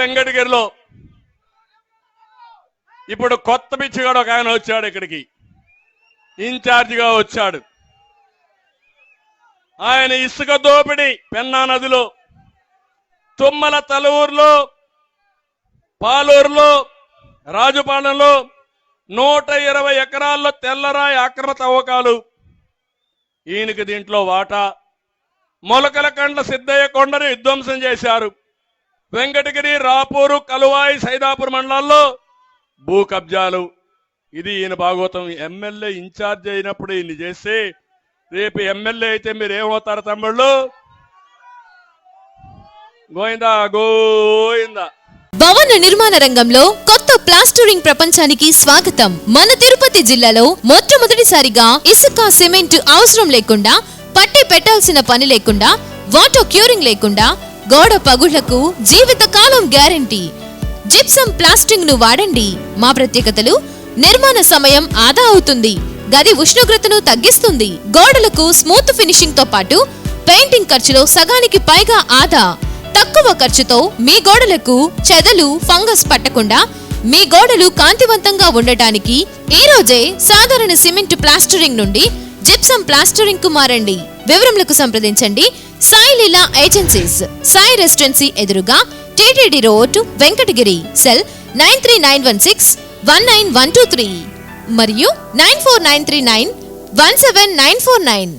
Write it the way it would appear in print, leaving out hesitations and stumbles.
వెంకటగిరిలో ఇప్పుడు కొత్త పిచ్చిగాడు ఒక ఆయన వచ్చాడు, ఇక్కడికి ఇన్ఛార్జిగా వచ్చాడు. ఆయన ఇసుక దోపిడీ పెన్నా నదిలో, తుమ్మల తలూరులో, పాలూరులో, రాజుపాలెంలో 120 ఎకరాల్లో తెల్లరాయి అక్రమ తవ్వకాలు. ఈయనకి దీంట్లో వాటా. మొలకల కండ్ల సిద్ధయ్య కొండను విధ్వంసం చేశారు. వెంకటగిరి, రాపూరు, కలువాయి, సైదాపూర్ మండలాల్లో భూ కబ్జాలు. ఇది ఈయన భాగవతం. ఎమ్మెల్యే ఇన్ఛార్జ్ అయినప్పుడు ఈయన చేసి రేపు ఎమ్మెల్యే అయితే మీరు ఏమవుతారు తమ్ముళ్ళు? గోయిందా గోయిందా. భవన నిర్మాణ రంగంలో కొత్త ప్లాస్టరింగ్ ప్రపంచానికి స్వాగతం. మన తిరుపతి జిల్లాలో మొట్టమొదటిసారిగా ఇసుక, సిమెంట్ అవసరం లేకుండా, పట్టి పెట్టాల్సిన పని లేకుండా, వాటర్ క్యూరింగ్ లేకుండా, గోడ పగుళ్లకు జీవిత కాలం గ్యారంటీ. జిప్సమ్ ప్లాస్టింగ్ ను వాడండి. మా ప్రత్యేకతలు: నిర్మాణ సమయం ఆదా అవుతుంది, గది ఉష్ణోగ్రతను తగ్గిస్తుంది, గోడలకు స్మూత్ ఫినిషింగ్ తో పాటు పెయింటింగ్ ఖర్చులో సగానికి పైగా ఆదా. తక్కువ ఖర్చుతో మీ గోడలకు చెదలు, ఫంగస్ పట్టకుండా మీ గోడలు కాంతివంతంగా ఉండటానికి ఈ రోజే సాధారణ సిమెంట్ ప్లాస్టరింగ్ నుండి జిప్సమ్ ప్లాస్టరింగ్ కు మారండి. వివరములకు సంప్రదించండి సాయి లీలా ఏజెన్సీస్, సాయి రెసిడెన్సీ ఎదురుగా, టీటీడీ రోడ్, వెంకటగిరి. సెల్ 9391619123 మరియు 94939179449.